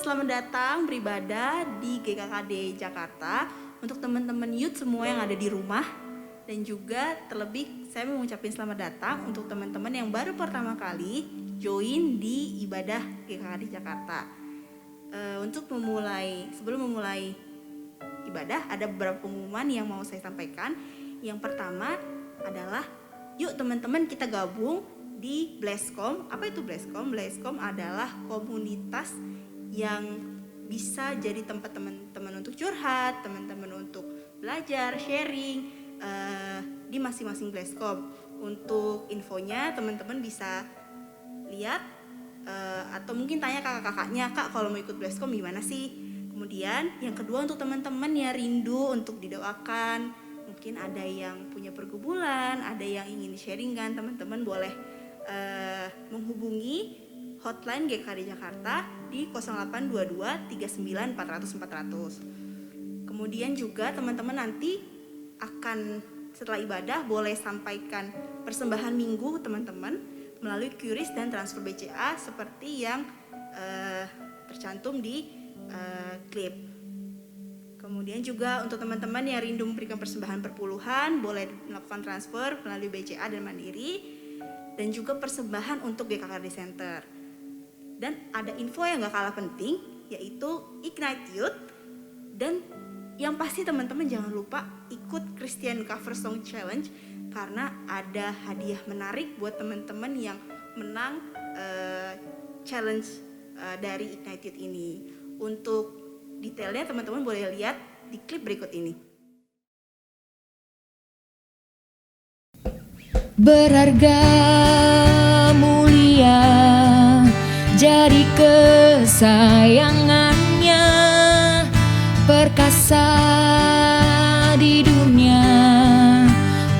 selamat datang beribadah di GKKD Jakarta untuk teman-teman youth semua yang ada di rumah. Dan juga terlebih saya mau ngucapin selamat datang untuk teman-teman yang baru pertama kali join di ibadah GKKD Jakarta. Sebelum memulai ibadah, ada beberapa pengumuman yang mau saya sampaikan. Yang pertama adalah yuk teman-teman kita gabung di Blesscom. Apa itu Blesscom? Blesscom adalah komunitas yang bisa jadi tempat teman-teman untuk curhat, teman-teman untuk belajar, sharing di masing-masing Blesscom. Untuk infonya teman-teman bisa lihat atau mungkin tanya kakak-kakaknya, Kak kalau mau ikut Blesscom gimana sih? Kemudian yang kedua untuk teman-teman yang rindu untuk didoakan, mungkin ada yang punya pergumulan, ada yang ingin sharingan, teman-teman boleh menghubungi hotline GKKD Jakarta di 0822 39 400 400. Kemudian juga teman-teman nanti akan setelah ibadah boleh sampaikan persembahan minggu teman-teman melalui QRIS dan transfer BCA seperti yang tercantum di klip. Kemudian juga untuk teman-teman yang rindu memberikan persembahan perpuluhan boleh melakukan transfer melalui BCA dan Mandiri, dan juga persembahan untuk GKKD Center. Dan ada info yang gak kalah penting, yaitu Ignite Youth. Dan yang pasti teman-teman jangan lupa ikut Christian Cover Song Challenge, karena ada hadiah menarik buat teman-teman yang menang challenge dari Ignite Youth ini. Untuk detailnya teman-teman boleh lihat di klip berikut ini. Berharga mulia jadi kesayangannya, perkasa di dunia,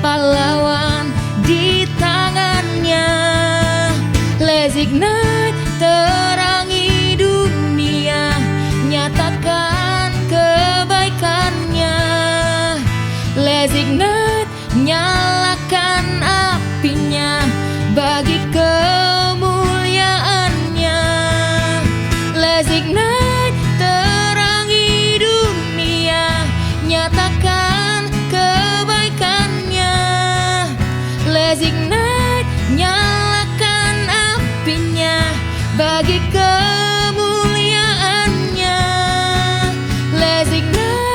pahlawan di tangannya. Let's ignite, terangi dunia, nyatakan kebaikannya. Let's ignite, nyalakan apinya bagi kemuliaannya. Let's ignite, terangi dunia, nyatakan kebaikannya. Let's ignite, nyalakan apinya bagi kemuliaannya. Let's ignite.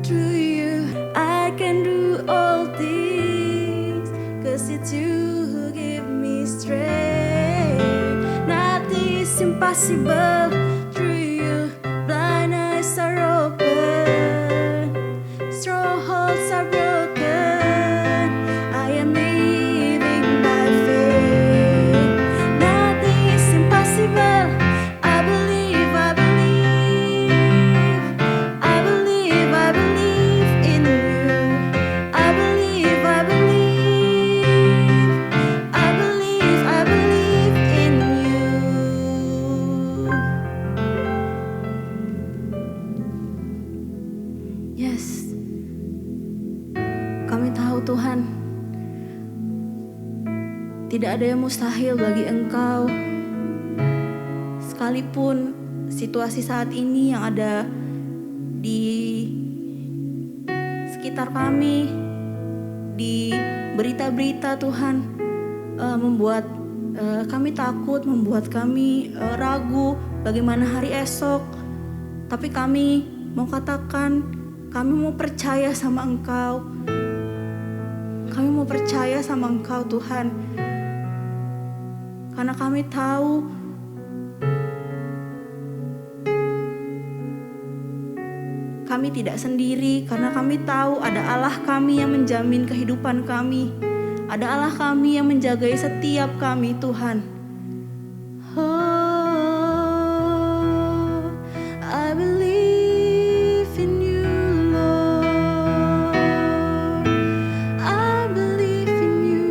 Through you I can do all things, 'cause it's you who give me strength. Nothing is impossible through you. Blind eyes are open, strongholds are broken. I am living by faith. Nothing is impossible. I believe, I believe, I believe, I believe in you. I believe, I believe, I believe, I believe in you. Yes, kami tahu Tuhan, tidak ada yang mustahil bagi Engkau. Sekalipun situasi saat ini yang ada di sekitar kami, di berita-berita Tuhan, membuat kami takut, membuat kami ragu bagaimana hari esok. Tapi kami mau katakan, kami mau percaya sama Engkau. Kami mau percaya sama Engkau Tuhan, karena kami tahu kami tidak sendiri, karena kami tahu ada Allah kami yang menjamin kehidupan kami. Ada Allah kami yang menjagai setiap kami, Tuhan. Oh, I believe in you, Lord. I believe in you.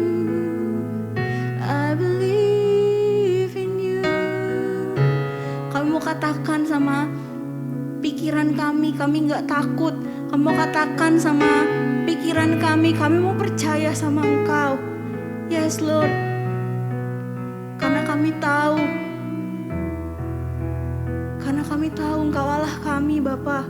I believe in you. Kami mau katakan sama pikiran kami gak takut. Kamu mau katakan sama pikiran kami mau percaya sama Engkau. Yes Lord. Karena kami tahu Engkau Allah kami, Bapa.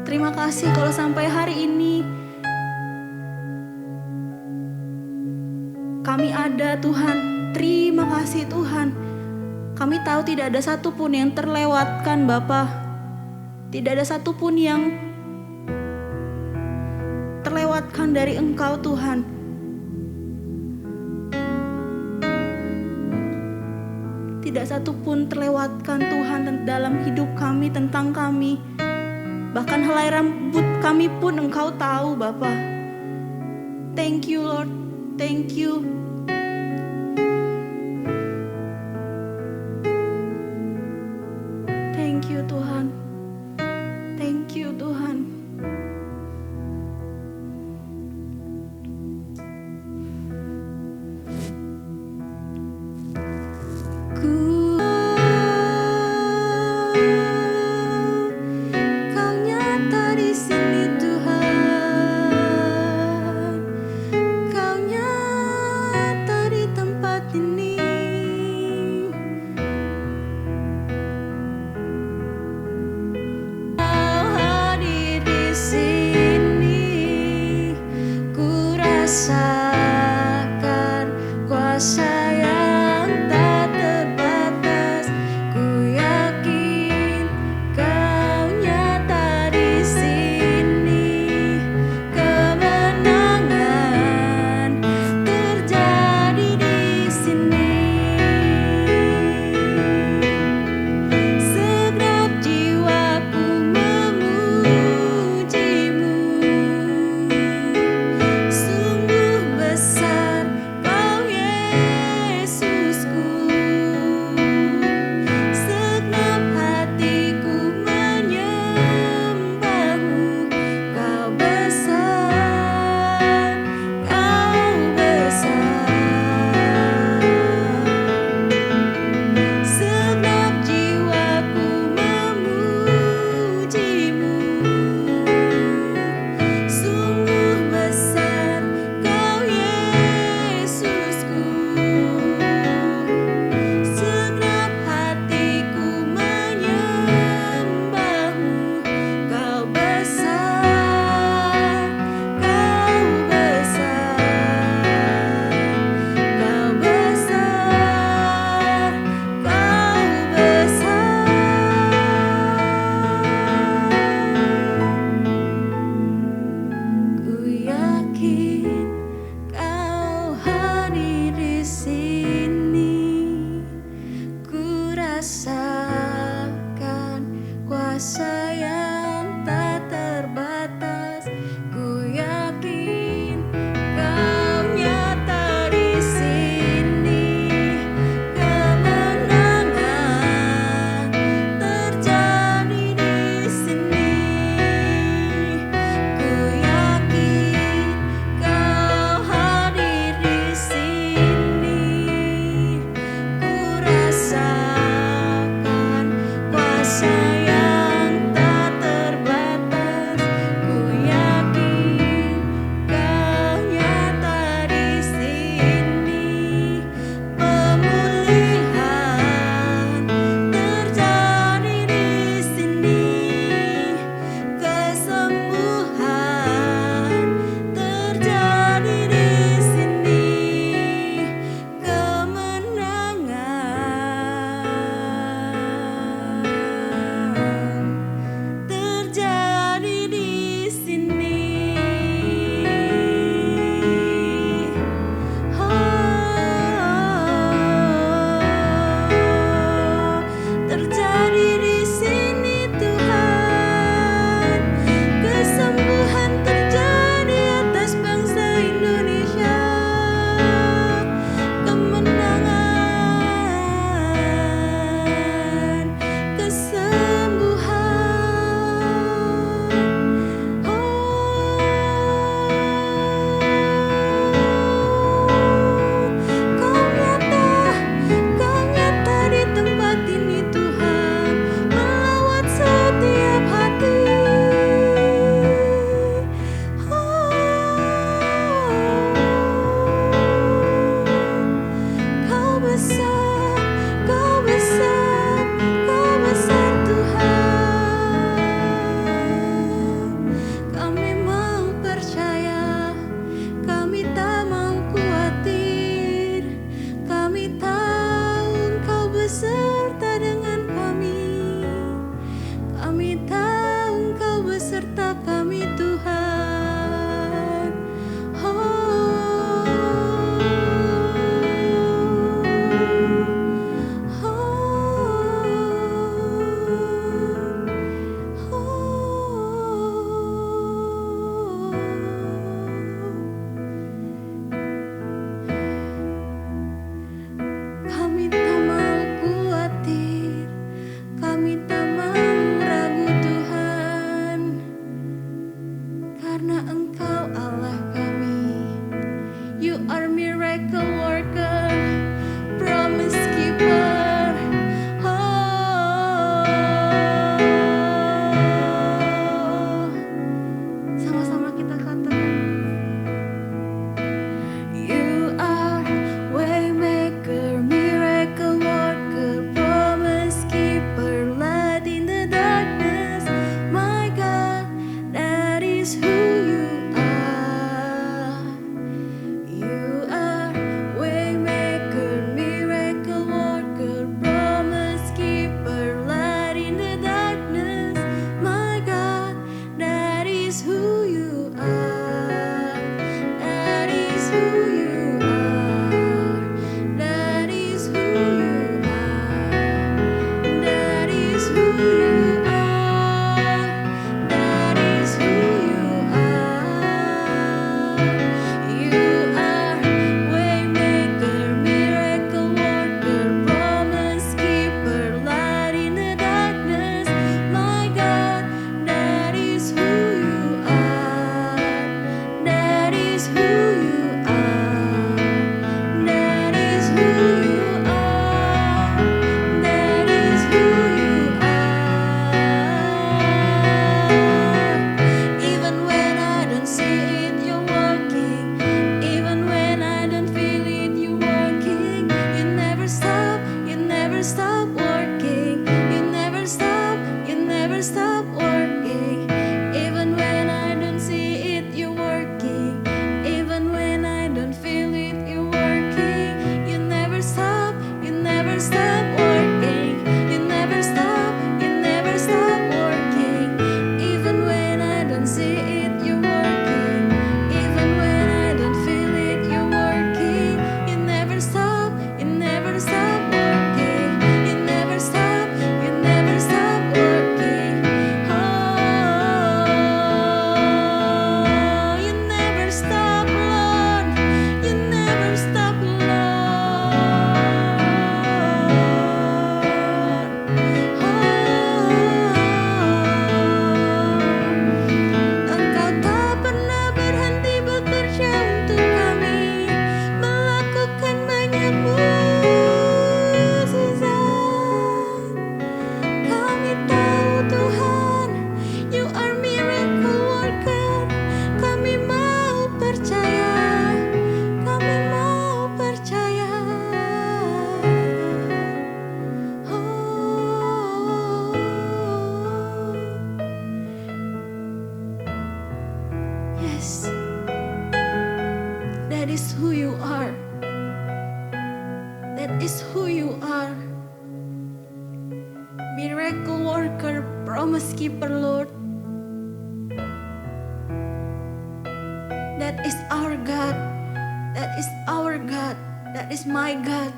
Terima kasih kalau sampai hari ini kami ada, Tuhan. Terima kasih, Tuhan. Kami tahu tidak ada satupun yang terlewatkan, Bapa. Tidak ada satupun yang terlewatkan dari Engkau, Tuhan. Tidak satupun terlewatkan, Tuhan, dalam hidup kami, tentang kami. Bahkan helai rambut kami pun Engkau tahu, Bapa. Thank you, Lord. Thank you. Thank you, Tuhan. Thank you, Tuhan. Kau nyata di sini, Tuhan. Kau nyata karena Engkau Allah kami. You are miracle worker, promise keeper. Oh, sama-sama kita katakan. You are waymaker, miracle worker, promise keeper, light in the darkness. My God, that is who you are. You are waymaker, miracle worker, promise keeper, light in the darkness. My God, that is who you are. That is who you are. That is who you are. That is who you are. That is who you are. You are waymaker, miracle worker, promise keeper, light in the darkness. My God, that is who you are. That is who you are. That is who you are. That is who you are. Even when I don't see it, you're working. Even when I don't feel it, you're working. You never stop working. You never stop working. Even when I don't see it, you're working. Even when I don't feel it, you're working. You never stop working. You never stop working. Even when I don't see it, you're working. Even when I don't feel it, you're working. You never stop working. You never stop working. Oh, you never stop, Lord. You never stop, Lord. Engkau tak pernah berhenti bekerja untuk kami, melakukan banyak mukjizat. Kami tahu Tuhan, You are miracle worker. Kami mau percaya, kami mau percaya. Oh, yes, that is who You are. That is who You are. Miracle worker, promise keeper, Lord. That is our God. That is our God. That is my God.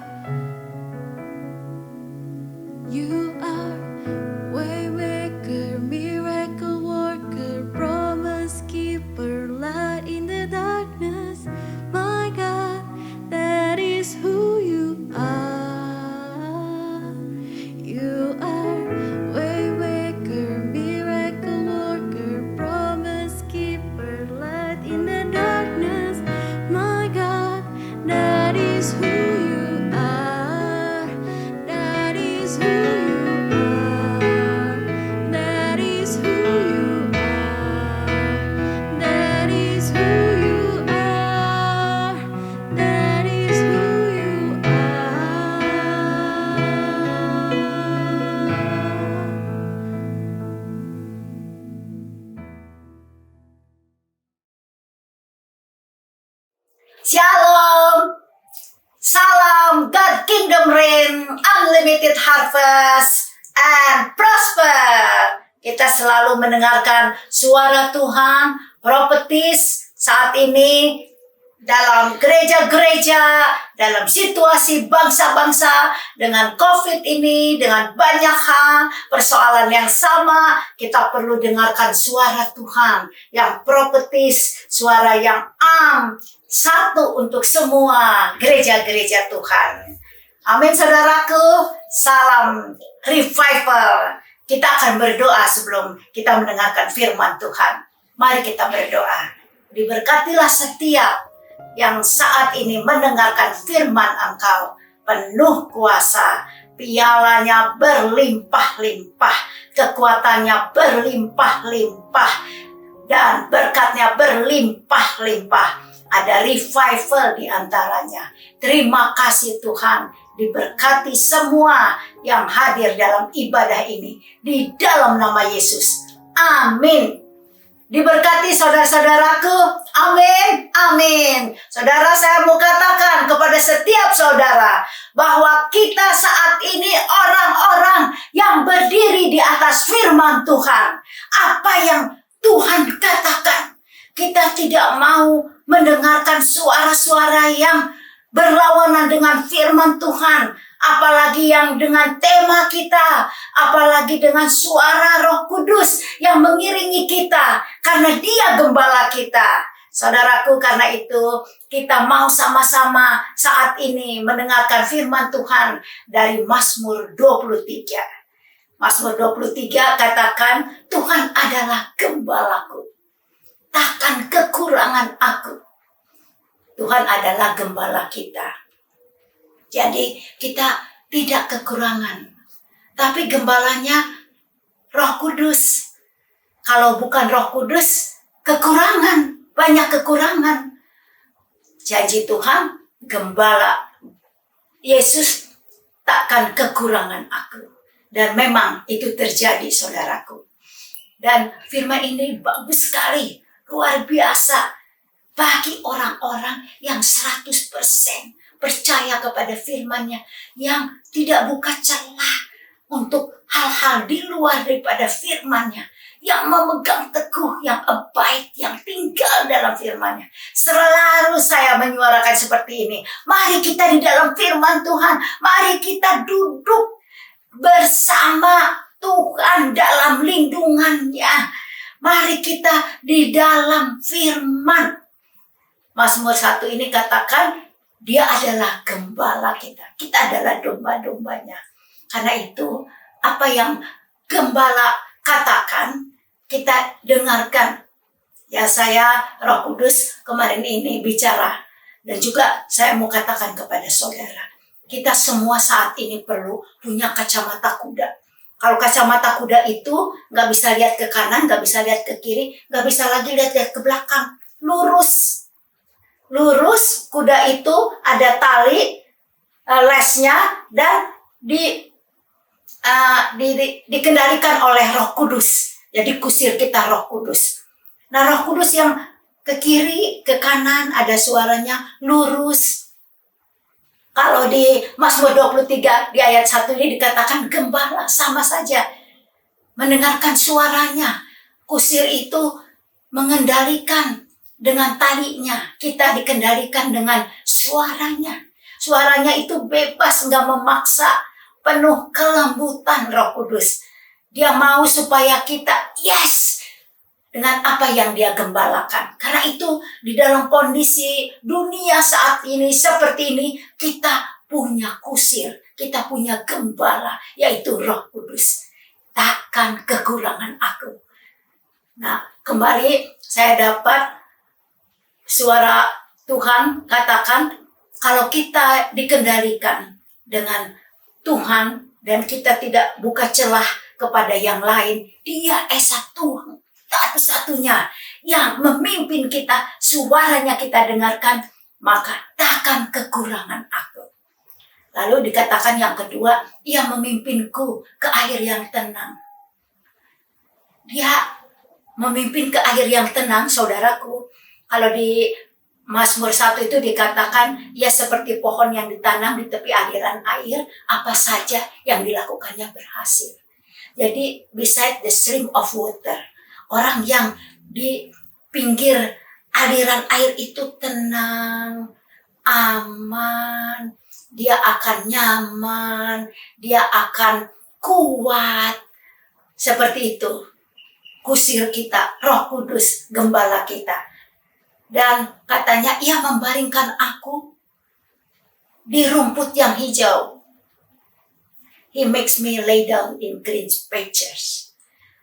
You are waymaker, miracle worker, promise keeper, light in the darkness. My God, that is who You are. You are waymaker, miracle worker, promise keeper, light in the darkness. My God, that is who You are. That is who You are. That is who You are. That is who You are. That is who You Shalom, salam God Kingdom Reign, Unlimited Harvest, and Prosper. Kita selalu mendengarkan suara Tuhan, prophetis saat ini dalam gereja-gereja, dalam situasi bangsa-bangsa, dengan COVID ini, dengan banyak hal, persoalan yang sama, kita perlu dengarkan suara Tuhan yang prophetis, suara yang satu untuk semua gereja-gereja Tuhan. Amin saudaraku, salam revival. Kita akan berdoa sebelum kita mendengarkan firman Tuhan. Mari kita berdoa. Diberkatilah setiap yang saat ini mendengarkan firman Engkau. Penuh kuasa, pialanya berlimpah-limpah, kekuatannya berlimpah-limpah, dan berkatnya berlimpah-limpah. Ada revival di antaranya. Terima kasih Tuhan, diberkati semua yang hadir dalam ibadah ini. Di dalam nama Yesus. Amin. Diberkati saudara-saudaraku. Amin. Amin. Saudara, saya mau katakan kepada setiap saudara bahwa kita saat ini orang-orang yang berdiri di atas firman Tuhan. Apa yang Tuhan katakan. Kita tidak mau mendengarkan suara-suara yang berlawanan dengan firman Tuhan. Apalagi yang dengan tema kita, apalagi dengan suara Roh Kudus yang mengiringi kita, karena Dia gembala kita. Saudaraku, karena itu kita mau sama-sama saat ini mendengarkan firman Tuhan dari Mazmur 23. Mazmur 23 katakan, Tuhan adalah gembalaku, takkan kekurangan aku. Tuhan adalah gembala kita. Jadi kita tidak kekurangan. Tapi gembalanya Roh Kudus. Kalau bukan Roh Kudus, kekurangan. Banyak kekurangan. Janji Tuhan, gembala Yesus takkan kekurangan aku. Dan memang itu terjadi, saudaraku. Dan firman ini bagus sekali. Luar biasa. Bagi orang-orang yang 100% percaya kepada firman-Nya, yang tidak buka celah untuk hal-hal di luar daripada firman-Nya, yang memegang teguh, yang abide, yang tinggal dalam firman-Nya. Selalu saya menyuarakan seperti ini. Mari kita di dalam firman Tuhan, mari kita duduk bersama Tuhan dalam lindungan-Nya. Mari kita di dalam firman. Mazmur 1 ini katakan, Dia adalah gembala kita. Kita adalah domba-dombanya. Karena itu, apa yang gembala katakan, kita dengarkan. Ya, saya Roh Kudus kemarin ini bicara. Dan juga saya mau katakan kepada saudara, kita semua saat ini perlu punya kacamata kuda. Kalau kacamata kuda itu nggak bisa lihat ke kanan, nggak bisa lihat ke kiri, nggak bisa lagi lihat ke belakang. Lurus. Lurus, kuda itu ada tali lesnya dan dikendalikan oleh Roh Kudus. Jadi kusir kita Roh Kudus. Nah, Roh Kudus yang ke kiri, ke kanan ada suaranya lurus. Kalau di Mazmur 23 di ayat 1 ini dikatakan gembala, sama saja. Mendengarkan suaranya. Kusir itu mengendalikan dengan talinya, kita dikendalikan dengan suaranya. Suaranya itu bebas, nggak memaksa, penuh kelembutan Roh Kudus. Dia mau supaya kita yes dengan apa yang Dia gembalakan. Karena itu di dalam kondisi dunia saat ini seperti ini, kita punya kusir, kita punya gembala, yaitu Roh Kudus. Takkan kekurangan aku. Nah, kembali saya dapat suara Tuhan katakan, kalau kita dikendalikan dengan Tuhan dan kita tidak buka celah kepada yang lain, Dia Esa Tuhan satu-satunya yang memimpin kita, suaranya kita dengarkan, maka takkan kekurangan aku. Lalu dikatakan yang kedua, Ia memimpinku ke air yang tenang. Dia memimpin ke air yang tenang, saudaraku. Kalau di Mazmur 1 itu dikatakan, ia seperti pohon yang ditanam di tepi aliran air, apa saja yang dilakukannya berhasil. Jadi, beside the stream of water, orang yang di pinggir aliran air itu tenang, aman, dia akan nyaman, dia akan kuat. Seperti itu, kusir kita, Roh Kudus, gembala kita. Dan katanya, Ia membaringkan aku di rumput yang hijau. He makes me lay down in green pastures.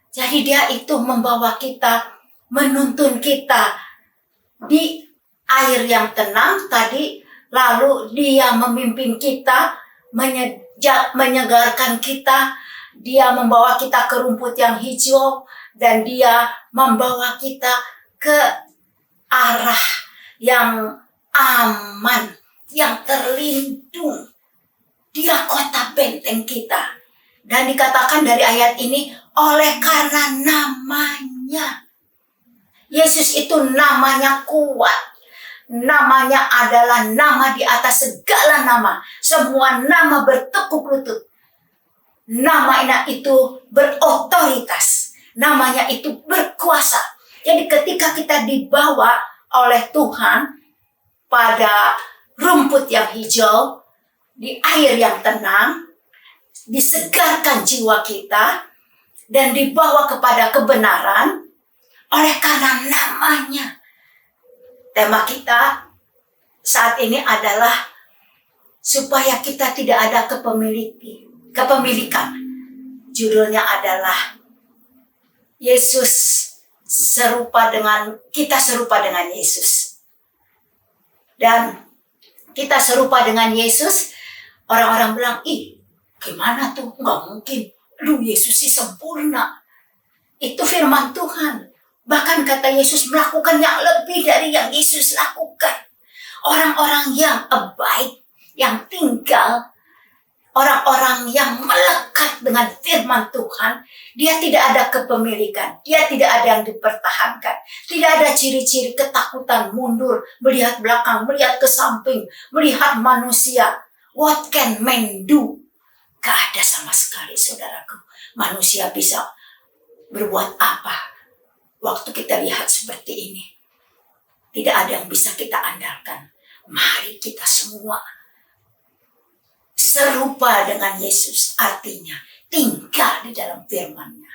Jadi Dia itu membawa kita menuntun kita di air yang tenang tadi, lalu dia memimpin kita, menyegarkan kita, dia membawa kita ke rumput yang hijau, dan dia membawa kita ke arah yang aman, yang terlindung. Dia kota benteng kita. Dan dikatakan dari ayat ini, oleh karena namanya. Yesus itu namanya kuat. Namanya adalah nama di atas segala nama. Semua nama bertekuk lutut. Nama itu berotoritas. Namanya itu berkuasa. Jadi ketika kita dibawa oleh Tuhan pada rumput yang hijau, di air yang tenang, disegarkan jiwa kita, dan dibawa kepada kebenaran, oleh karena namanya. Tema kita saat ini adalah supaya kita tidak ada kepemilikan. Judulnya adalah kita serupa dengan Yesus. Dan kita serupa dengan Yesus, orang-orang bilang, gimana tuh? Nggak mungkin. Yesus sih sempurna. Itu firman Tuhan. Bahkan kata Yesus melakukan yang lebih dari yang Yesus lakukan. Orang-orang yang abide, yang tinggal, orang-orang yang melekat dengan firman Tuhan, dia tidak ada kepemilikan, dia tidak ada yang dipertahankan, tidak ada ciri-ciri ketakutan, mundur, melihat belakang, melihat ke samping, melihat manusia. What can man do? Gak ada sama sekali, saudaraku. Manusia bisa berbuat apa waktu kita lihat seperti ini? Tidak ada yang bisa kita andalkan. Mari kita semua serupa dengan Yesus, artinya tinggal di dalam firman-Nya.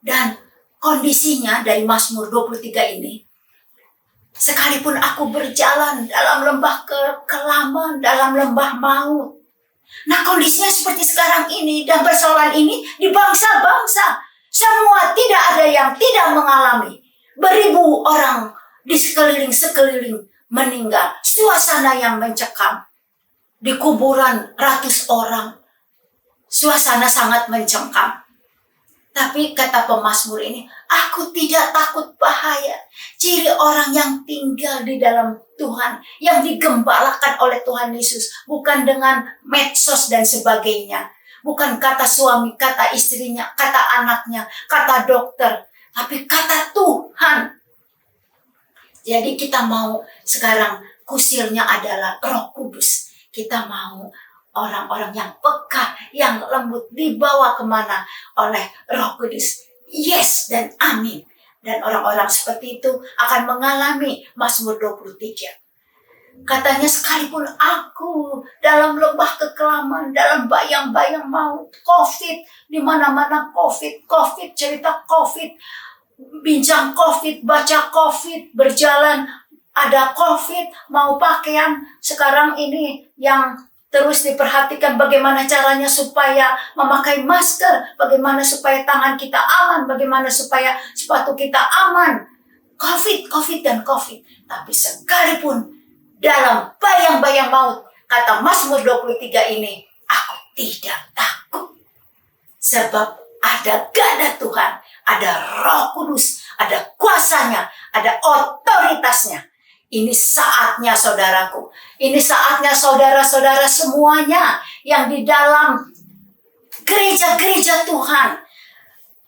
Dan kondisinya dari Mazmur 23 ini, sekalipun aku berjalan dalam lembah kekelaman, dalam lembah maut. Nah, kondisinya seperti sekarang ini dan persoalan ini di bangsa-bangsa. Semua tidak ada yang tidak mengalami. Beribu orang di sekeliling meninggal. Suasana yang mencekam. Di kuburan ratus orang. Suasana sangat mencengkam. Tapi kata pemazmur ini, aku tidak takut bahaya. Ciri orang yang tinggal di dalam Tuhan, yang digembalakan oleh Tuhan Yesus, bukan dengan medsos dan sebagainya. Bukan kata suami, kata istrinya, kata anaknya, kata dokter, tapi kata Tuhan. Jadi kita mau sekarang kusirnya adalah Roh Kudus. Kita mau orang-orang yang peka, yang lembut, dibawa kemana oleh Roh Kudus. Yes dan amin. Dan orang-orang seperti itu akan mengalami Mazmur 23. Katanya sekalipun aku dalam lembah kekelaman, dalam bayang-bayang maut, COVID, di mana-mana COVID, cerita COVID, bincang COVID, baca COVID, berjalan ada COVID, mau pakaian sekarang ini yang terus diperhatikan bagaimana caranya supaya memakai masker, bagaimana supaya tangan kita aman, bagaimana supaya sepatu kita aman. COVID dan COVID. Tapi sekalipun dalam bayang-bayang maut, kata Mazmur 23 ini, aku tidak takut. Sebab ada gada Tuhan, ada Roh Kudus, ada kuasanya, ada otoritasnya. Ini saatnya saudaraku, ini saatnya saudara-saudara semuanya yang di dalam gereja-gereja Tuhan.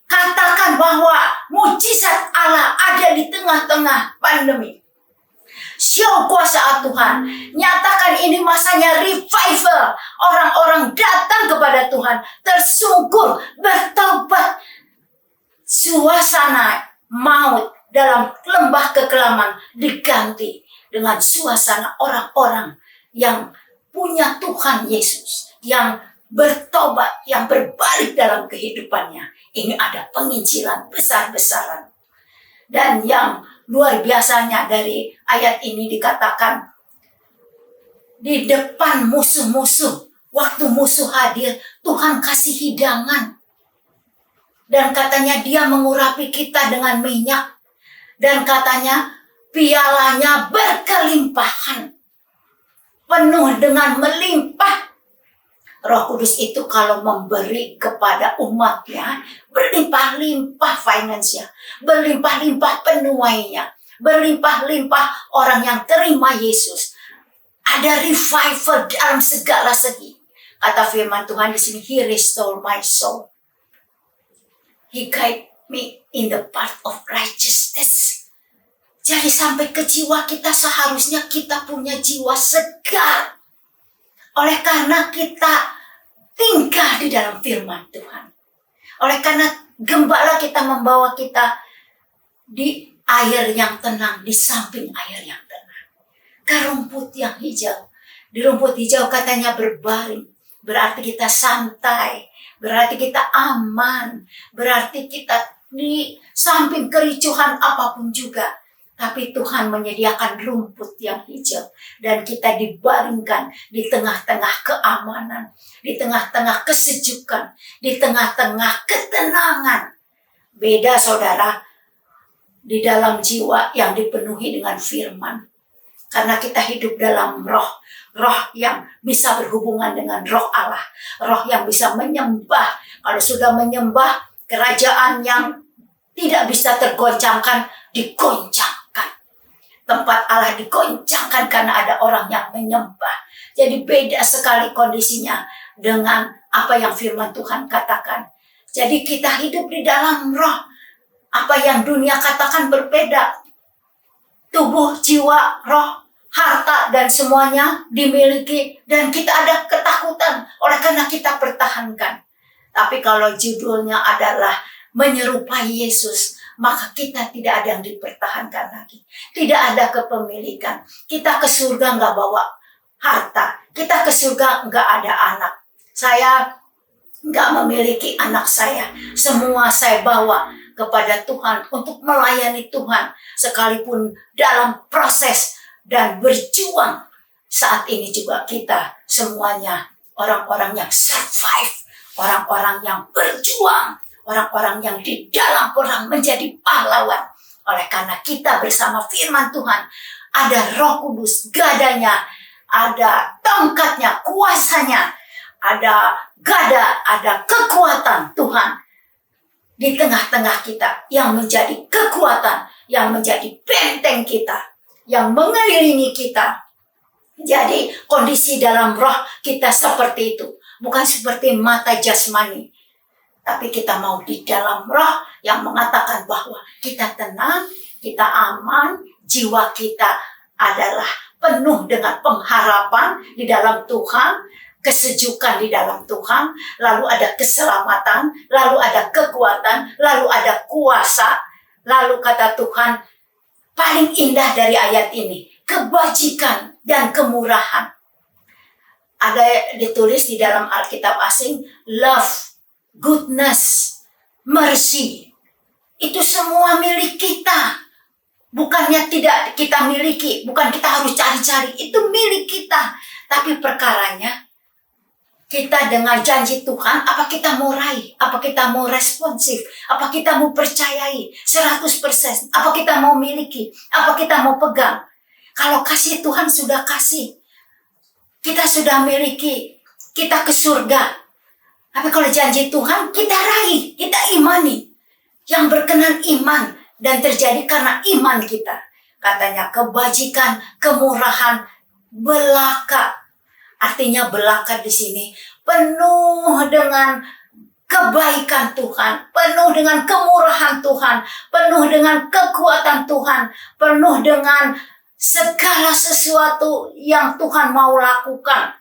Katakan bahwa mujizat Allah ada di tengah-tengah pandemi. Show kuasa Tuhan. Nyatakan ini masanya revival. Orang-orang datang kepada Tuhan, tersungkur, bertobat. Suasana maut dalam lembah kekelaman diganti dengan suasana orang-orang yang punya Tuhan Yesus, yang bertobat, yang berbalik dalam kehidupannya. Ini ada penginjilan besar-besaran. Dan yang luar biasanya dari ayat ini dikatakan, di depan musuh-musuh, waktu musuh hadir, Tuhan kasih hidangan. Dan katanya dia mengurapi kita dengan minyak. Dan katanya pialanya berkelimpahan. Penuh dengan melimpah. Roh Kudus itu kalau memberi kepada umatnya, berlimpah-limpah finance-nya, berlimpah-limpah penuainya, berlimpah-limpah orang yang terima Yesus. Ada revival dalam segala segi. Kata firman Tuhan di sini, He restore my soul. He guide me in the path of righteousness. Jadi sampai ke jiwa kita seharusnya kita punya jiwa segar. Oleh karena kita tinggal di dalam firman Tuhan. Oleh karena gembala kita membawa kita di air yang tenang, di samping air yang tenang. Ke rumput yang hijau. Di rumput hijau katanya berbaring. Berarti kita santai. Berarti kita aman. Berarti kita di samping kericuhan apapun juga. Tapi Tuhan menyediakan rumput yang hijau. Dan kita dibaringkan di tengah-tengah keamanan. Di tengah-tengah kesejukan. Di tengah-tengah ketenangan. Beda saudara. Di dalam jiwa yang dipenuhi dengan firman. Karena kita hidup dalam roh. Roh yang bisa berhubungan dengan roh Allah. Roh yang bisa menyembah. Kalau sudah menyembah, kerajaan yang tidak bisa tergoncangkan, digoncangkan. Tempat Allah digoncangkan karena ada orang yang menyembah. Jadi beda sekali kondisinya dengan apa yang firman Tuhan katakan. Jadi kita hidup di dalam roh. Apa yang dunia katakan berbeda. Tubuh, jiwa, roh, harta dan semuanya dimiliki. Dan kita ada ketakutan oleh karena kita pertahankan. Tapi kalau judulnya adalah menyerupai Yesus, maka kita tidak ada yang dipertahankan lagi. Tidak ada kepemilikan. Kita ke surga nggak bawa harta. Kita ke surga nggak ada anak. Saya nggak memiliki anak saya. Semua saya bawa kepada Tuhan untuk melayani Tuhan. Sekalipun dalam proses dan berjuang. Saat ini juga kita semuanya orang-orang yang survive. Orang-orang yang berjuang. Orang-orang yang di dalam perang menjadi pahlawan. Oleh karena kita bersama firman Tuhan. Ada Roh Kudus, gadanya. Ada tongkatnya, kuasanya. Ada gada, ada kekuatan Tuhan. Di tengah-tengah kita. Yang menjadi kekuatan. Yang menjadi benteng kita. Yang mengelilingi kita. Jadi kondisi dalam roh kita seperti itu. Bukan seperti mata jasmani. Tapi kita mau di dalam roh yang mengatakan bahwa kita tenang, kita aman, jiwa kita adalah penuh dengan pengharapan di dalam Tuhan, kesejukan di dalam Tuhan, lalu ada keselamatan, lalu ada kekuatan, lalu ada kuasa, lalu kata Tuhan, paling indah dari ayat ini, kebajikan dan kemurahan. Ada ditulis di dalam Alkitab asing, love, goodness, mercy, itu semua milik kita. Bukannya tidak kita miliki, bukan kita harus cari-cari, itu milik kita. Tapi perkaranya, kita dengan janji Tuhan, apa kita mau raih? Apa kita mau responsif? Apa kita mau percayai 100%? Apa kita mau miliki? Apa kita mau pegang? Kalau kasih Tuhan sudah kasih, kita sudah miliki, kita ke surga. Tapi kalau janji Tuhan, kita raih, kita imani. Yang berkenan iman dan terjadi karena iman kita. Katanya kebajikan, kemurahan, belaka. Artinya belaka di sini penuh dengan kebaikan Tuhan, penuh dengan kemurahan Tuhan, penuh dengan kekuatan Tuhan, penuh dengan segala sesuatu yang Tuhan mau lakukan.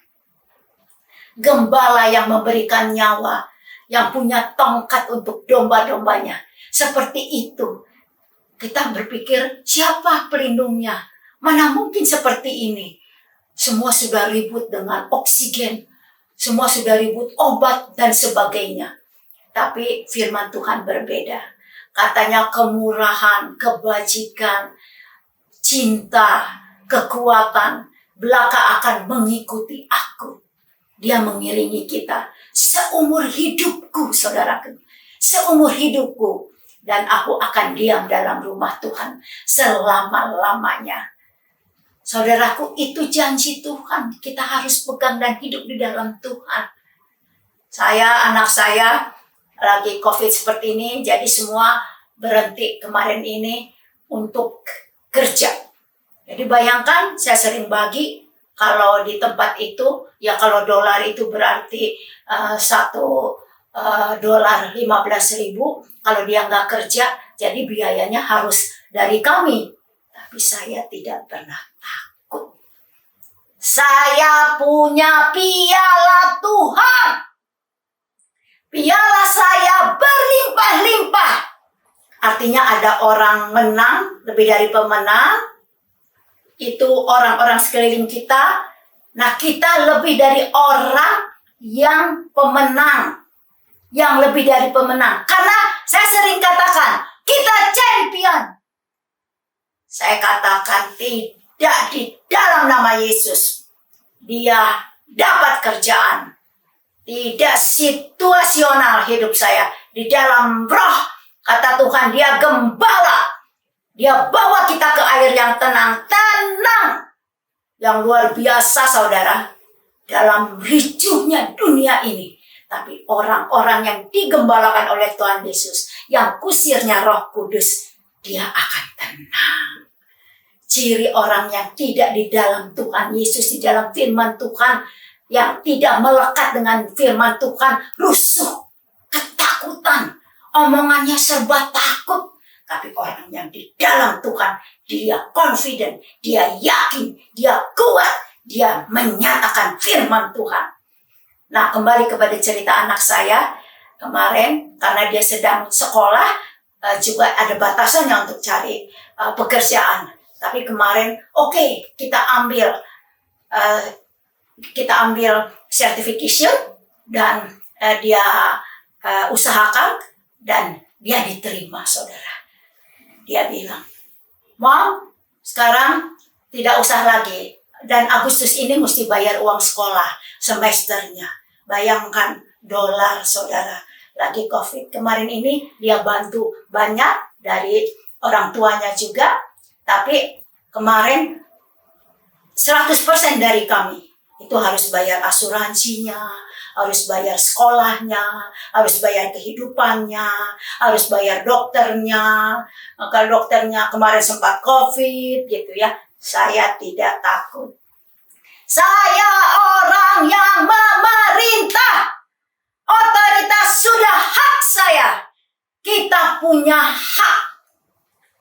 Gembala yang memberikan nyawa, yang punya tongkat untuk domba-dombanya. Seperti itu. Kita berpikir, siapa pelindungnya? Mana mungkin seperti ini? Semua sudah ribut dengan oksigen. Semua sudah ribut obat dan sebagainya. Tapi firman Tuhan berbeda. Katanya kemurahan, kebajikan, cinta, kekuatan, belaka akan mengikuti aku. Dia mengiringi kita seumur hidupku, saudaraku. Seumur hidupku. dan aku akan diam dalam rumah Tuhan selama-lamanya. Saudaraku, itu janji Tuhan. Kita harus pegang dan hidup di dalam Tuhan. Anak saya lagi COVID seperti ini, jadi semua berhenti kemarin ini untuk kerja. Jadi bayangkan, saya sering bagi, kalau di tempat itu, ya kalau dolar itu berarti $1 15.000, kalau dia nggak kerja, jadi biayanya harus dari kami. Tapi saya tidak pernah takut. Saya punya piala Tuhan. Piala saya berlimpah-limpah. Artinya ada orang menang, lebih dari pemenang. Itu orang-orang sekeliling kita. Nah, kita lebih dari orang yang pemenang. Yang lebih dari pemenang. Karena saya sering katakan, kita champion. Saya katakan tidak di dalam nama Yesus. Dia dapat kerjaan. Tidak situasional hidup saya. Di dalam roh, kata Tuhan, dia gembala. Dia bawa kita ke air yang tenang. Tenang. Yang luar biasa, saudara. Dalam ricuhnya dunia ini. Tapi orang-orang yang digembalakan oleh Tuhan Yesus, yang kusirnya Roh Kudus, dia akan tenang. Ciri orang yang tidak di dalam Tuhan Yesus, di dalam firman Tuhan, yang tidak melekat dengan firman Tuhan, rusuh, ketakutan, omongannya serba takut. Tapi orang yang di dalam Tuhan, dia confident, dia yakin, dia kuat, dia menyatakan firman Tuhan. Nah, kembali kepada cerita anak saya kemarin, karena dia sedang sekolah, juga ada batasannya untuk cari pekerjaan. Tapi kemarin, oke, kita ambil certification dan dia usahakan dan dia diterima, saudara. Dia bilang, Mom, sekarang tidak usah lagi. Dan Agustus ini mesti bayar uang sekolah semesternya. Bayangkan dolar, saudara. Lagi COVID. Kemarin ini dia bantu banyak dari orang tuanya juga. Tapi kemarin 100% dari kami. Itu harus bayar asuransinya, harus bayar sekolahnya, harus bayar kehidupannya, harus bayar dokternya. Kalau dokternya kemarin sempat COVID gitu ya. Saya tidak takut. Saya orang yang memerintah. Otoritas sudah hak saya. Kita punya hak.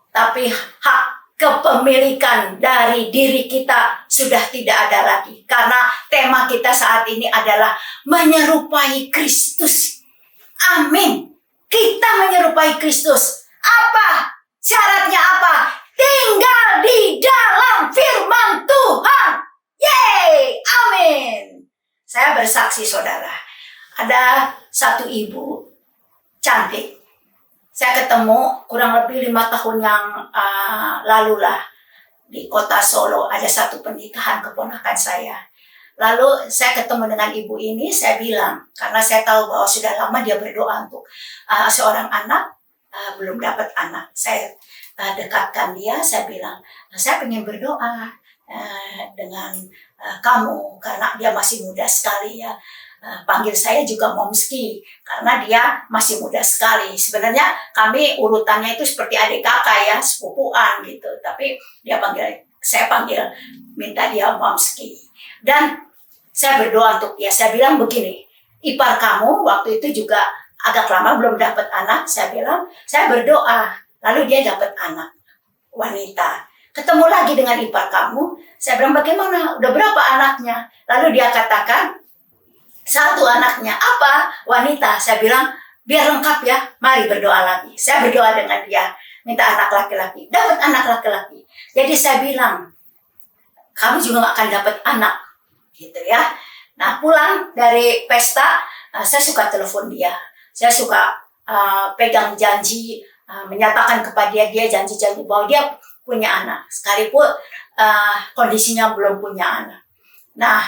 Tapi hak kepemilikan dari diri kita sudah tidak ada lagi. Karena tema kita saat ini adalah menyerupai Kristus. Amin. Kita menyerupai Kristus. Apa? Syaratnya apa? Tinggal di dalam firman Tuhan. Yeay, amin. Saya bersaksi, saudara. Ada satu ibu cantik. Saya ketemu kurang lebih 5 tahun yang lalu lah. Di kota Solo ada satu pernikahan keponakan saya. Lalu saya ketemu dengan ibu ini, saya bilang, karena saya tahu bahwa sudah lama dia berdoa untuk seorang anak, belum dapat anak. Saya dekatkan dia, saya bilang, saya ingin berdoa dengan kamu karena dia masih muda sekali ya. Panggil saya juga Momski karena dia masih muda sekali. Sebenarnya kami urutannya itu seperti adik kakak ya, sepupuan gitu. Tapi saya panggil minta dia Momski. Dan saya berdoa untuk dia. Saya bilang begini, ipar kamu waktu itu juga agak lama belum dapat anak. Saya bilang, saya berdoa. Lalu dia dapat anak, wanita. Ketemu lagi dengan ipar kamu. Saya bilang, bagaimana? Udah berapa anaknya? Lalu dia katakan, 1 anaknya. Apa? Wanita. Saya bilang, biar lengkap ya. Mari berdoa lagi. Saya berdoa dengan dia. Minta anak laki-laki. Dapat anak laki-laki. Jadi saya bilang, kamu juga gak akan dapat anak. Gitu ya. Nah, pulang dari pesta, saya suka telepon dia. Saya suka pegang janji, menyatakan kepada dia janji-janji bahwa dia punya anak. Sekalipun kondisinya belum punya anak. Nah,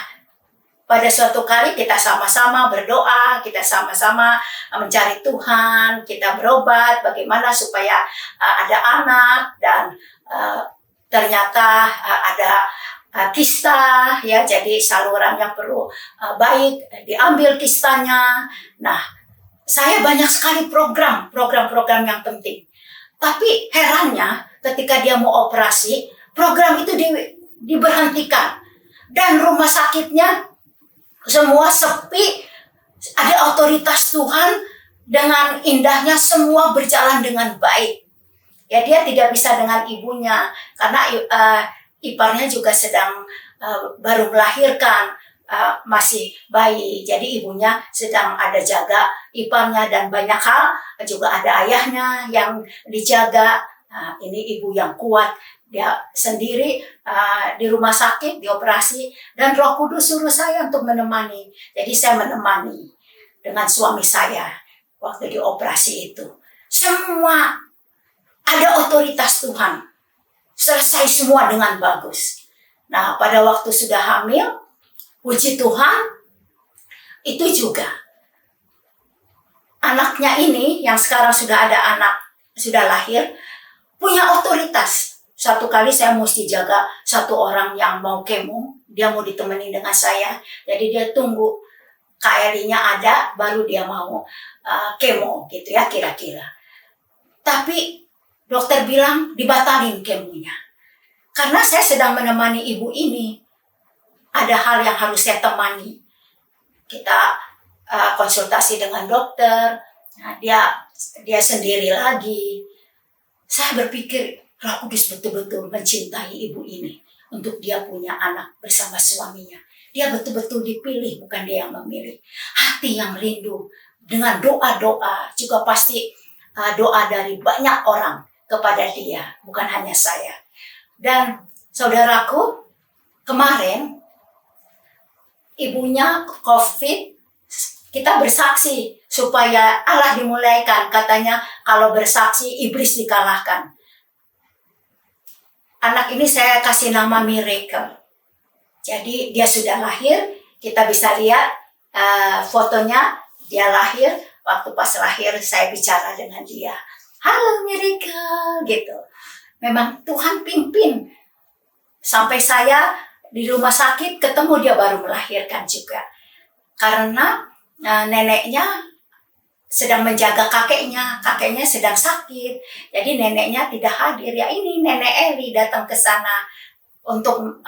pada suatu kali kita sama-sama berdoa, kita sama-sama mencari Tuhan, kita berobat bagaimana supaya ada anak, dan ternyata ada kista, ya, jadi saluran yang perlu baik diambil kistanya. Nah, saya banyak sekali program yang penting. Tapi herannya ketika dia mau operasi, program itu diberhentikan, dan rumah sakitnya semua sepi. Ada otoritas Tuhan, dengan indahnya semua berjalan dengan baik. Ya, dia tidak bisa dengan ibunya karena iparnya juga sedang baru melahirkan, masih bayi. Jadi ibunya sedang ada jaga iparnya, dan banyak hal juga ada ayahnya yang dijaga. Ini ibu yang kuat, dia sendiri di rumah sakit, dioperasi, dan Roh Kudus suruh saya untuk menemani. Jadi saya menemani dengan suami saya waktu dioperasi itu. Semua ada otoritas Tuhan, selesai semua dengan bagus. Nah, pada waktu sudah hamil, puji Tuhan, itu juga anaknya ini yang sekarang sudah ada anak, sudah lahir, punya otoritas. Satu kali saya mesti jaga satu orang yang mau kemo, dia mau ditemani dengan saya, jadi dia tunggu KLI-nya ada, baru dia mau kemo gitu ya kira-kira. Tapi dokter bilang dibatalin kemonya, karena saya sedang menemani ibu ini. Ada hal yang harus saya temani. Kita konsultasi dengan dokter, nah, dia sendiri lagi. Saya berpikir Roh Kudus betul-betul mencintai ibu ini untuk dia punya anak bersama suaminya. Dia betul-betul dipilih, bukan dia yang memilih. Hati yang rindu dengan doa-doa, juga pasti doa dari banyak orang kepada dia, bukan hanya saya. Dan saudaraku, kemarin ibunya COVID, kita bersaksi supaya Allah dimulaikan. Katanya kalau bersaksi iblis dikalahkan. Anak ini saya kasih nama Miracle. Jadi dia sudah lahir, kita bisa lihat fotonya, dia lahir. Waktu pas lahir saya bicara dengan dia, halo Miracle, gitu. Memang Tuhan pimpin. Sampai saya di rumah sakit ketemu dia baru melahirkan juga. Karena neneknya sedang menjaga kakeknya sedang sakit. Jadi neneknya tidak hadir. Ya, ini nenek Eli datang ke sana untuk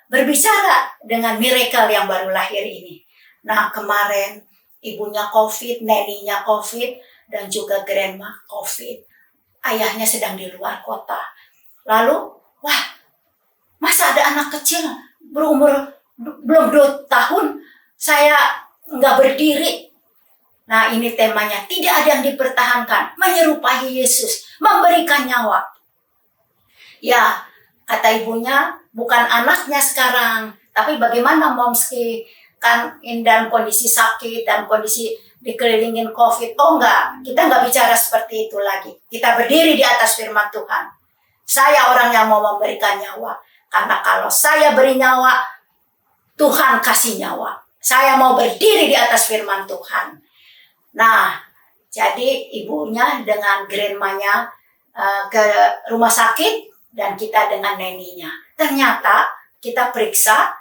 berbicara dengan Miracle yang baru lahir ini. Nah, kemarin ibunya COVID, neninya COVID, dan juga grandma COVID. Ayahnya sedang di luar kota. Lalu, wah, masa ada anak kecil berumur belum 2 tahun saya nggak berdiri. Nah, ini temanya, tidak ada yang dipertahankan, menyerupai Yesus, memberikan nyawa. Ya, kata ibunya, bukan anaknya sekarang, tapi bagaimana momski kan dalam kondisi sakit, dan kondisi dikelilingin COVID. Oh enggak, kita nggak bicara seperti itu lagi. Kita berdiri di atas firman Tuhan. Saya orang yang mau memberikan nyawa. Karena kalau saya beri nyawa, Tuhan kasih nyawa. Saya mau berdiri di atas firman Tuhan. Nah, jadi ibunya dengan grandmanya ke rumah sakit, dan kita dengan neninya. Ternyata kita periksa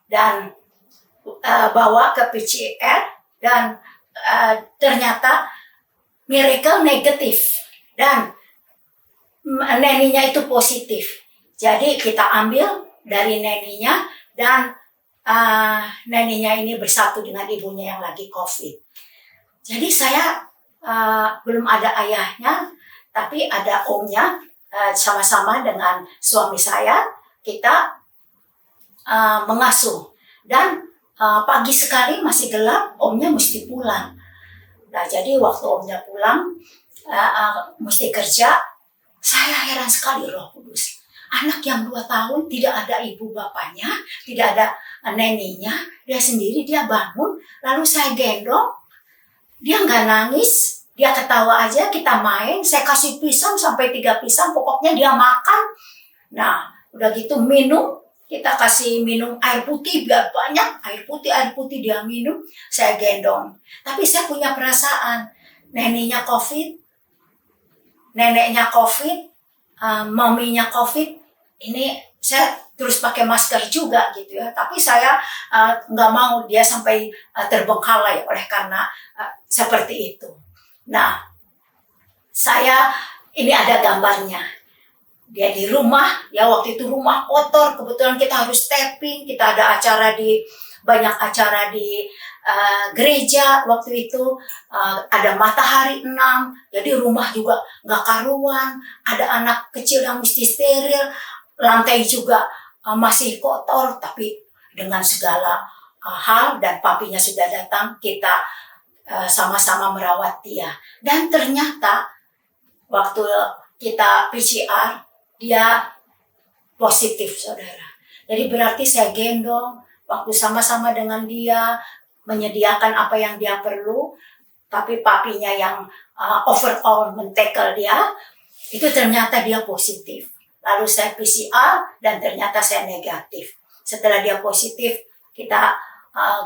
dan bawa ke PCR, dan ternyata Miracle negatif, dan neninya itu positif. Jadi kita ambil dari neninya, dan neninya ini bersatu dengan ibunya yang lagi COVID. Jadi saya belum ada ayahnya, tapi ada omnya. Sama-sama dengan suami saya, kita mengasuh. Dan pagi sekali masih gelap, omnya mesti pulang. Nah, jadi waktu omnya pulang, mesti kerja, saya heran sekali Roh Kudus. Anak yang 2 tahun, tidak ada ibu bapaknya, tidak ada neninya, dia sendiri, dia bangun, lalu saya gendong, dia nggak nangis, dia ketawa aja, kita main, saya kasih pisang sampai 3 pisang, pokoknya dia makan. Nah, udah gitu minum, kita kasih minum air putih biar banyak, air putih dia minum, saya gendong. Tapi saya punya perasaan, neneknya COVID, maminya COVID, ini saya terus pakai masker juga gitu ya. Tapi saya nggak mau dia sampai terbengkalai oleh karena seperti itu. Nah, ini ada gambarnya. Dia di rumah, ya waktu itu rumah kotor, kebetulan kita harus tapping, kita ada banyak acara di gereja waktu itu, ada matahari 6, jadi rumah juga nggak karuan, ada anak kecil yang mesti steril, lantai juga masih kotor, tapi dengan segala hal dan papinya sudah datang, kita sama-sama merawat dia. Dan ternyata waktu kita PCR, dia positif, saudara. Jadi berarti saya gendong, waktu sama-sama dengan dia, menyediakan apa yang dia perlu, tapi papinya yang overall men-tackle dia, itu ternyata dia positif. Lalu saya PCR dan ternyata saya negatif. Setelah dia positif, kita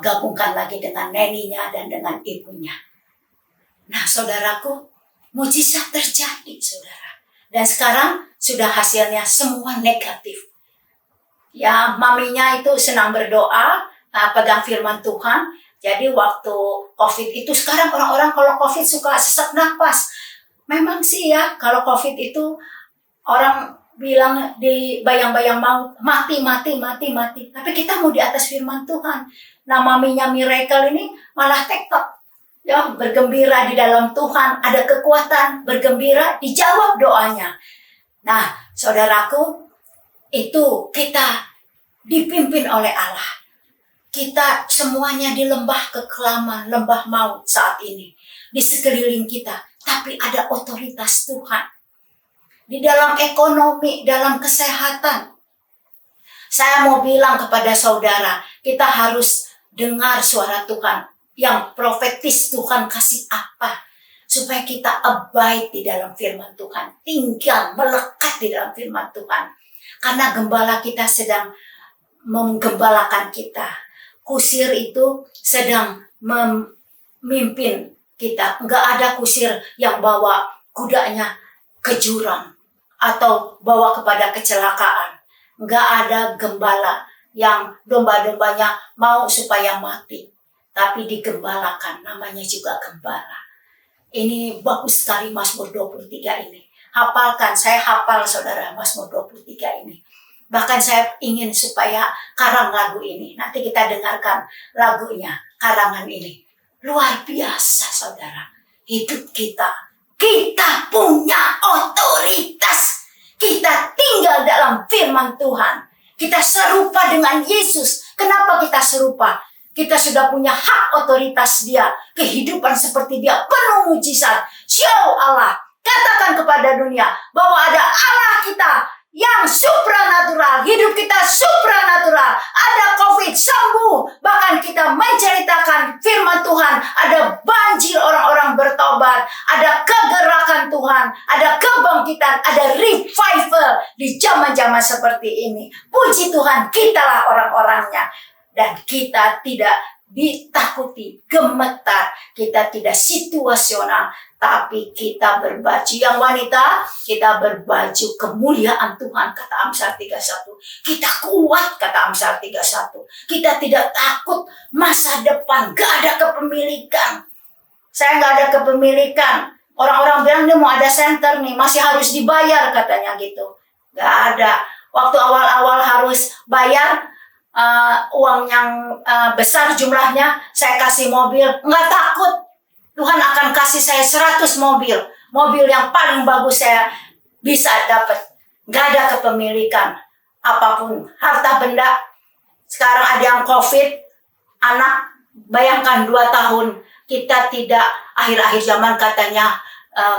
gabungkan lagi dengan neninya dan dengan ibunya. Nah, saudaraku, mujizat terjadi, saudara. Dan sekarang sudah hasilnya semua negatif. Ya, maminya itu senang berdoa, pegang firman Tuhan. Jadi waktu COVID itu, sekarang orang-orang kalau COVID suka sesak nafas. Memang sih ya, kalau COVID itu orang bilang di bayang-bayang mau mati. Tapi kita mau di atas firman Tuhan. Nah, maminya Miracle ini malah tektok. Ya, bergembira di dalam Tuhan, ada kekuatan, bergembira, dijawab doanya. Nah, saudaraku, itu kita dipimpin oleh Allah. Kita semuanya di lembah kekelaman, lembah maut saat ini. Di sekeliling kita, tapi ada otoritas Tuhan. Di dalam ekonomi, dalam kesehatan. Saya mau bilang kepada saudara, kita harus dengar suara Tuhan. Yang profetis Tuhan kasih apa? Supaya kita abide di dalam firman Tuhan. Tinggal, melekat di dalam firman Tuhan. Karena gembala kita sedang menggembalakan kita. Kusir itu sedang memimpin kita. Enggak ada kusir yang bawa kudanya ke jurang. Atau bawa kepada kecelakaan. Enggak ada gembala yang domba-dombanya mau supaya mati. Tapi digembalakan, namanya juga gembala. Ini bagus sekali Mazmur 23 ini. Hafalkan, saya hafal saudara Mazmur 23 ini. Bahkan saya ingin supaya karang lagu ini. Nanti kita dengarkan lagunya, karangan ini. Luar biasa saudara. Hidup kita punya otoritas. Kita tinggal dalam firman Tuhan. Kita serupa dengan Yesus. Kenapa kita serupa? Kita sudah punya hak otoritas dia. Kehidupan seperti dia. Penuh mujizat. Show Allah. Katakan kepada dunia bahwa ada Allah kita yang supranatural. Hidup kita supranatural. Ada COVID sembuh. Bahkan kita menceritakan firman Tuhan. Ada banjir orang-orang bertobat. Ada kegerakan Tuhan. Ada kebangkitan. Ada revival di zaman-zaman seperti ini. Puji Tuhan, kitalah orang-orangnya. Dan kita tidak ditakuti, gemetar, kita tidak situasional, tapi kita berbaju yang wanita, kita berbaju kemuliaan Tuhan, kata Amsal 31. Kita kuat, kata Amsal 31. Kita tidak takut masa depan, gak ada kepemilikan. Saya gak ada kepemilikan. Orang-orang bilang dia mau ada center nih, masih harus dibayar katanya gitu. Gak ada. Waktu awal-awal harus bayar, uang yang besar jumlahnya, saya kasih mobil, nggak takut. Tuhan akan kasih saya 100 mobil yang paling bagus saya bisa dapat. Nggak ada kepemilikan apapun, harta benda. Sekarang ada yang COVID, anak, bayangkan 2 tahun, kita tidak, akhir-akhir zaman katanya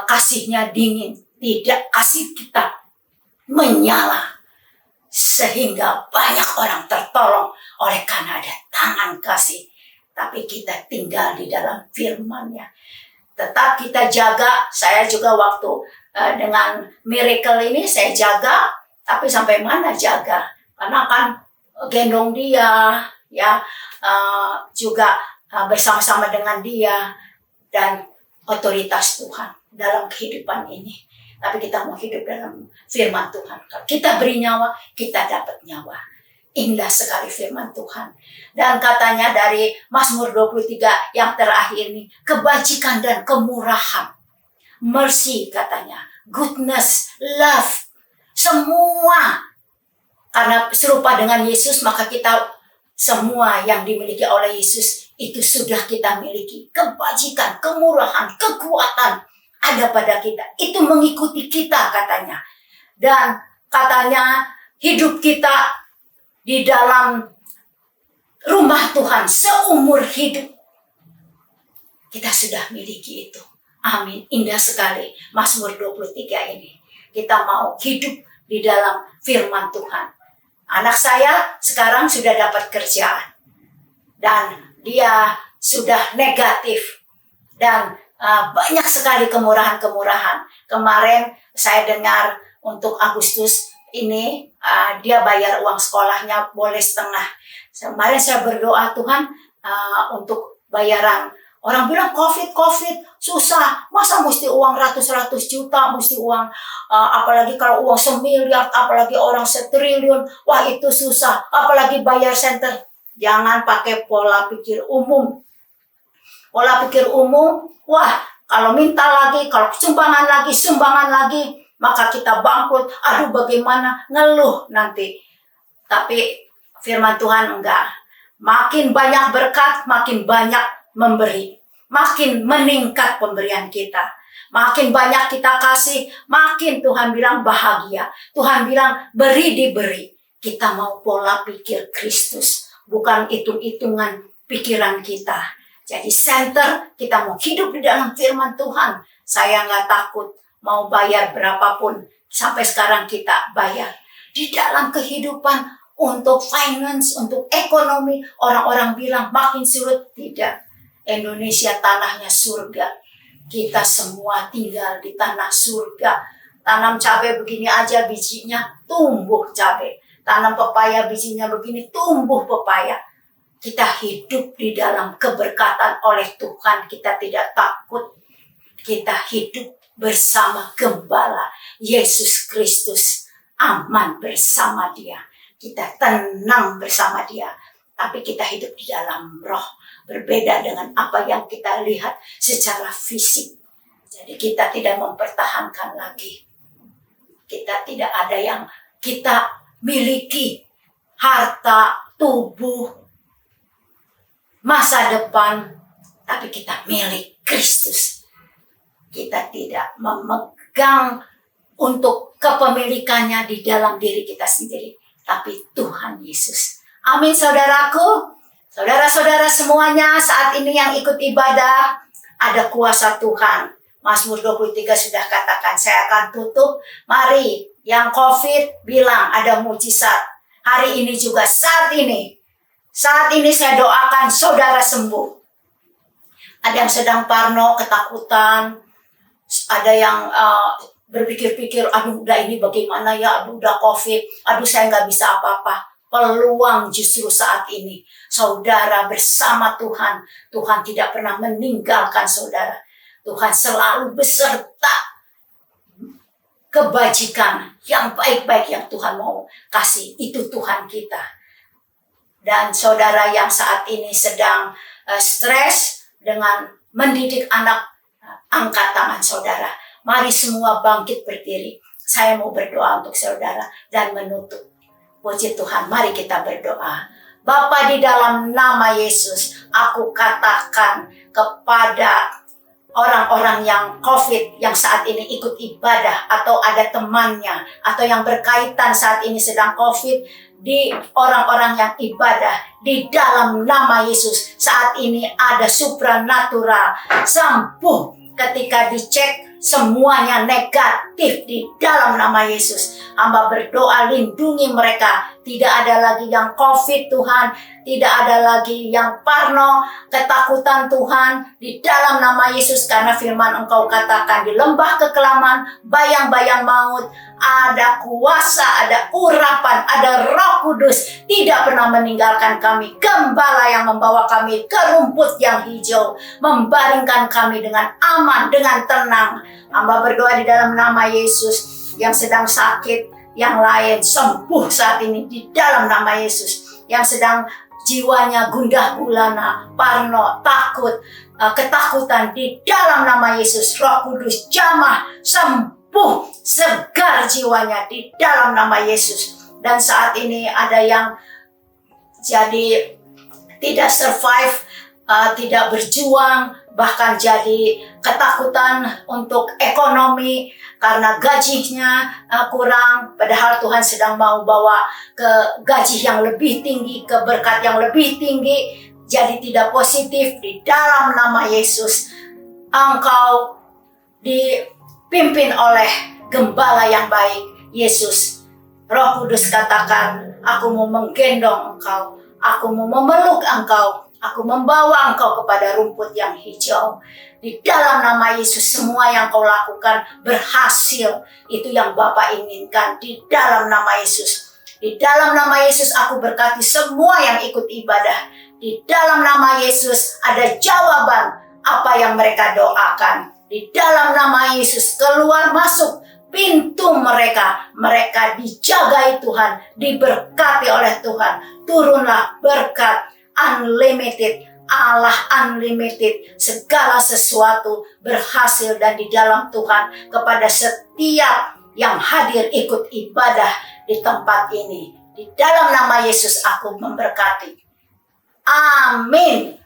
kasihnya dingin. Tidak, kasih kita menyala. Sehingga banyak orang tertolong oleh karena ada tangan kasih. Tapi kita tinggal di dalam firman-Nya. Tetap kita jaga. Saya juga waktu dengan Miracle ini saya jaga. Tapi sampai mana jaga? Karena kan gendong dia, ya, juga bersama-sama dengan dia dan otoritas Tuhan dalam kehidupan ini. Tapi kita mau hidup dalam firman Tuhan. Kalau kita beri nyawa, kita dapat nyawa. Indah sekali firman Tuhan. Dan katanya dari Mazmur 23 yang terakhir ini, kebajikan dan kemurahan, mercy katanya, goodness, love, semua. Karena serupa dengan Yesus, maka kita semua yang dimiliki oleh Yesus itu sudah kita miliki. Kebajikan, kemurahan, kekuatan ada pada kita. Itu mengikuti kita katanya. Dan katanya hidup kita di dalam rumah Tuhan seumur hidup. Kita sudah miliki itu. Amin. Indah sekali Mazmur 23 ini. Kita mau hidup di dalam firman Tuhan. Anak saya sekarang sudah dapat kerjaan. Dan dia sudah negatif. Dan banyak sekali kemurahan-kemurahan. Kemarin saya dengar untuk Agustus ini dia bayar uang sekolahnya boleh setengah. Kemarin saya berdoa, Tuhan, untuk bayaran. Orang bilang COVID susah. Masa mesti uang ratus-ratus juta, mesti uang apalagi kalau uang semiliar, apalagi orang setriliun. Wah, itu susah. Apalagi bayar center. Jangan pakai pola pikir umum. Pola pikir umum, wah, kalau minta lagi, kalau sumbangan lagi, maka kita bangkrut. Aduh, bagaimana, ngeluh nanti. Tapi firman Tuhan enggak. Makin banyak berkat, makin banyak memberi. Makin meningkat pemberian kita. Makin banyak kita kasih, makin Tuhan bilang bahagia. Tuhan bilang beri diberi. Kita mau pola pikir Kristus, bukan hitung-hitungan pikiran kita. Jadi center, kita mau hidup di dalam firman Tuhan. Saya nggak takut mau bayar berapapun. Sampai sekarang kita bayar. Di dalam kehidupan, untuk finance, untuk ekonomi, orang-orang bilang makin surut. Tidak. Indonesia tanahnya surga. Kita semua tinggal di tanah surga. Tanam cabai begini aja bijinya, tumbuh cabai. Tanam pepaya bijinya begini, tumbuh pepaya. Kita hidup di dalam keberkatan oleh Tuhan. Kita tidak takut. Kita hidup bersama Gembala Yesus Kristus. Aman bersama Dia. Kita tenang bersama Dia. Tapi kita hidup di dalam roh. Berbeda dengan apa yang kita lihat secara fisik. Jadi kita tidak mempertahankan lagi. Kita tidak ada yang kita miliki. Harta, tubuh, masa depan, tapi kita milik Kristus. Kita tidak memegang untuk kepemilikannya di dalam diri kita sendiri, tapi Tuhan Yesus. Amin, saudaraku. Saudara-saudara semuanya, saat ini yang ikut ibadah, ada kuasa Tuhan. Mazmur 23 sudah katakan, saya akan tutup. Mari, yang COVID bilang ada mujizat. Hari ini juga, saat ini saya doakan saudara sembuh. Ada yang sedang parno, ketakutan. Ada yang berpikir-pikir, aduh udah ini bagaimana ya, aduh udah COVID, aduh saya nggak bisa apa-apa. Peluang justru saat ini. Saudara bersama Tuhan. Tuhan tidak pernah meninggalkan saudara. Tuhan selalu beserta kebajikan yang baik-baik yang Tuhan mau kasih. Itu Tuhan kita. Dan saudara yang saat ini sedang stres dengan mendidik anak, angkat tangan saudara. Mari semua bangkit berdiri. Saya mau berdoa untuk saudara dan menutup. Puji Tuhan, mari kita berdoa. Bapa, di dalam nama Yesus, aku katakan kepada orang-orang yang COVID yang saat ini ikut ibadah, atau ada temannya, atau yang berkaitan saat ini sedang COVID, di orang-orang yang ibadah, di dalam nama Yesus, saat ini ada supranatural, sembuh ketika dicek, semuanya negatif di dalam nama Yesus. Hamba berdoa, lindungi mereka, Tidak ada lagi yang COVID Tuhan, tidak ada lagi yang parno, ketakutan Tuhan, di dalam nama Yesus. Karena firman Engkau katakan di lembah kekelaman, bayang-bayang maut, ada kuasa, ada urapan, ada Roh Kudus, tidak pernah meninggalkan kami. Gembala yang membawa kami ke rumput yang hijau, membaringkan kami dengan aman, dengan tenang. Hamba berdoa di dalam nama Yesus. Yang sedang sakit, yang lain sembuh saat ini di dalam nama Yesus. Yang sedang jiwanya gundah gulana, parno, takut, ketakutan, di dalam nama Yesus. Roh Kudus jamah, sembuh, segar jiwanya di dalam nama Yesus. Dan saat ini ada yang jadi tidak survive, tidak berjuang, bahkan jadi ketakutan untuk ekonomi karena gajinya kurang, padahal Tuhan sedang mau bawa ke gaji yang lebih tinggi, ke berkat yang lebih tinggi. Jadi tidak positif di dalam nama Yesus. Engkau dipimpin oleh gembala yang baik, Yesus. Roh Kudus katakan, aku mau menggendong engkau, aku mau memeluk engkau, aku membawa engkau kepada rumput yang hijau. Di dalam nama Yesus, semua yang kau lakukan berhasil. Itu yang Bapa inginkan. Di dalam nama Yesus. Di dalam nama Yesus, aku berkati semua yang ikut ibadah. Di dalam nama Yesus, ada jawaban apa yang mereka doakan. Di dalam nama Yesus, keluar masuk pintu mereka. Mereka dijagai Tuhan, diberkati oleh Tuhan. Turunlah berkat unlimited, Allah unlimited, segala sesuatu berhasil dan di dalam Tuhan kepada setiap yang hadir ikut ibadah di tempat ini. Di dalam nama Yesus aku memberkati. Amin.